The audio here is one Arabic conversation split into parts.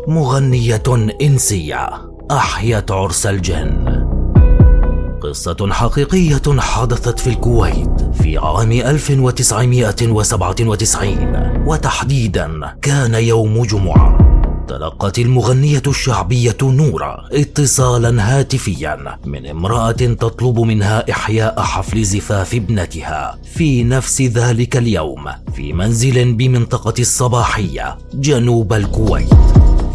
مغنية إنسية أحيت عرس الجن. قصة حقيقية حدثت في الكويت في عام 1997، وتحديدا كان يوم جمعة. تلقت المغنية الشعبية نورة اتصالا هاتفيا من امرأة تطلب منها إحياء حفل زفاف ابنتها في نفس ذلك اليوم في منزل بمنطقة الصباحية جنوب الكويت.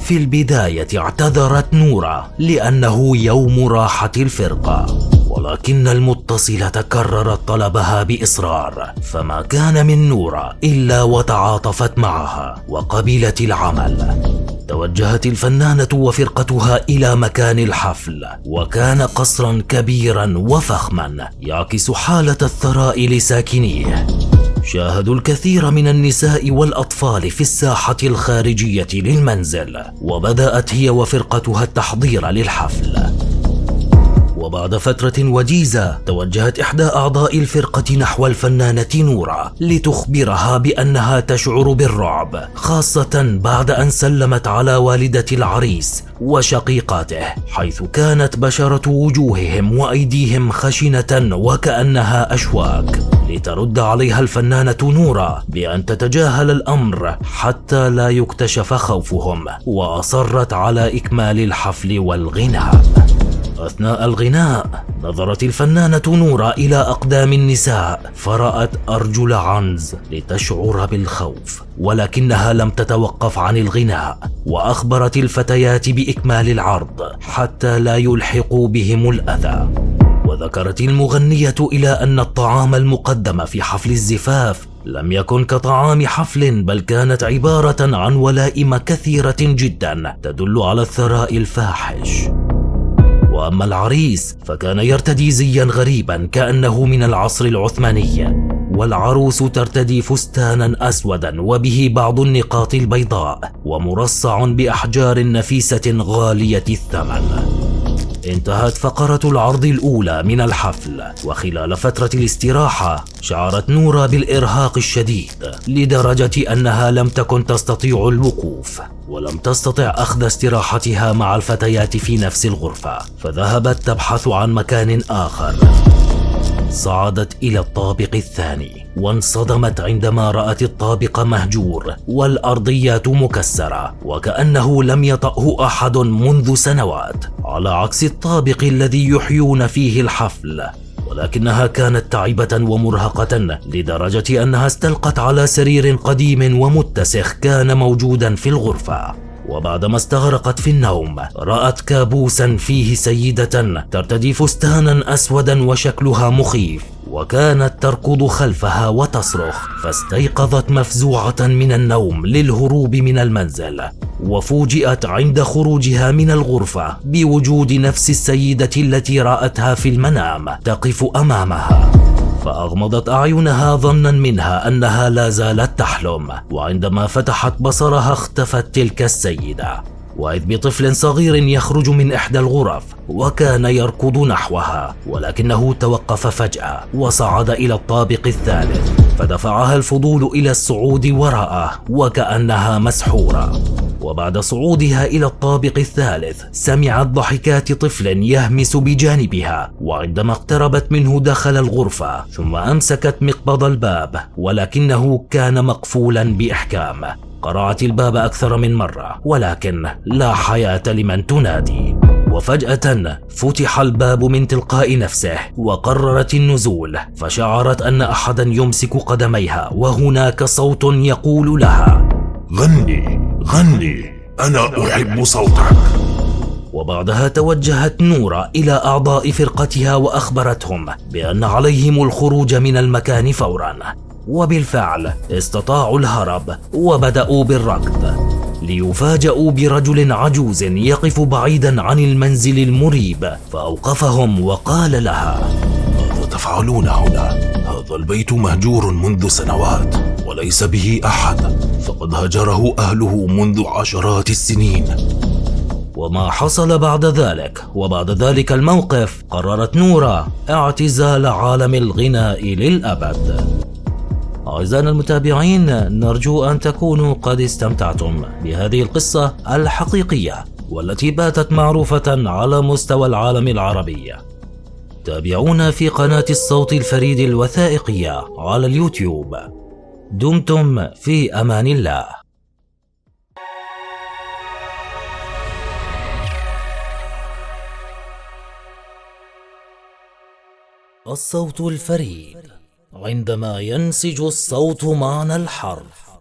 في البداية اعتذرت نورة لأنه يوم راحة الفرقة، ولكن المتصلة كررت طلبها بإصرار، فما كان من نورة إلا وتعاطفت معها وقبلت العمل. توجهت الفنانة وفرقتها إلى مكان الحفل، وكان قصرا كبيرا وفخما يعكس حالة الثراء لساكنيه. شاهدوا الكثير من النساء والأطفال في الساحة الخارجية للمنزل، وبدأت هي وفرقتها التحضير للحفل. وبعد فترة وجيزة توجهت إحدى أعضاء الفرقة نحو الفنانة نورة لتخبرها بأنها تشعر بالرعب، خاصة بعد أن سلمت على والدة العريس وشقيقاته، حيث كانت بشرة وجوههم وأيديهم خشنة وكأنها أشواك. لترد عليها الفنانة نورة بأن تتجاهل الأمر حتى لا يكتشف خوفهم، وأصرت على إكمال الحفل والغناء. أثناء الغناء نظرت الفنانة نورة إلى أقدام النساء فرأت أرجل عنز لتشعر بالخوف، ولكنها لم تتوقف عن الغناء، وأخبرت الفتيات بإكمال العرض حتى لا يلحقوا بهم الأذى. وذكرت المغنية إلى أن الطعام المقدم في حفل الزفاف لم يكن كطعام حفل، بل كانت عبارة عن ولائم كثيرة جدا تدل على الثراء الفاحش. وأما العريس فكان يرتدي زيا غريبا كأنه من العصر العثماني، والعروس ترتدي فستانا أسودا وبه بعض النقاط البيضاء ومرصع بأحجار نفيسة غالية الثمن. انتهت فقرة العرض الأولى من الحفل، وخلال فترة الاستراحة شعرت نورة بالإرهاق الشديد لدرجة أنها لم تكن تستطيع الوقوف، ولم تستطع أخذ استراحتها مع الفتيات في نفس الغرفة، فذهبت تبحث عن مكان آخر. صعدت إلى الطابق الثاني وانصدمت عندما رأت الطابق مهجور والأرضيات مكسرة وكأنه لم يطأه أحد منذ سنوات، على عكس الطابق الذي يحيون فيه الحفل. ولكنها كانت تعبة ومرهقة لدرجة أنها استلقت على سرير قديم ومتسخ كان موجودا في الغرفة. وبعدما استغرقت في النوم رأت كابوسا فيه سيدة ترتدي فستانا أسودا وشكلها مخيف، وكانت تركض خلفها وتصرخ، فاستيقظت مفزوعة من النوم للهروب من المنزل، وفوجئت عند خروجها من الغرفة بوجود نفس السيدة التي رأتها في المنام تقف أمامها، فأغمضت أعينها ظنا منها أنها لا زالت تحلم. وعندما فتحت بصرها اختفت تلك السيدة، وإذ بطفل صغير يخرج من إحدى الغرف وكان يركض نحوها، ولكنه توقف فجأة وصعد إلى الطابق الثالث، فدفعها الفضول إلى الصعود وراءه وكأنها مسحورة. وبعد صعودها إلى الطابق الثالث سمعت ضحكات طفل يهمس بجانبها، وعندما اقتربت منه دخل الغرفة ثم أمسكت مقبض الباب، ولكنه كان مقفولا بإحكام. قرعت الباب أكثر من مرة ولكن لا حياة لمن تنادي، وفجأة فتح الباب من تلقاء نفسه وقررت النزول، فشعرت أن أحدا يمسك قدميها وهناك صوت يقول لها: غني غني، أنا أحب صوتك. وبعدها توجهت نورة إلى أعضاء فرقتها وأخبرتهم بأن عليهم الخروج من المكان فورا، وبالفعل استطاعوا الهرب وبدأوا بالركض، ليفاجأوا برجل عجوز يقف بعيدا عن المنزل المريب، فأوقفهم وقال لها: ماذا تفعلون هنا؟ هذا البيت مهجور منذ سنوات وليس به أحد، فقد هجره أهله منذ عشرات السنين. وما حصل بعد ذلك وبعد ذلك الموقف قررت نورة اعتزال عالم الغناء للأبد. أعزائنا المتابعين، نرجو أن تكونوا قد استمتعتم بهذه القصة الحقيقية والتي باتت معروفة على مستوى العالم العربي. تابعونا في قناة الصوت الفريد الوثائقية على اليوتيوب. دمتم في أمان الله. الصوت الفريد، عندما ينسج الصوت معنى الحرف.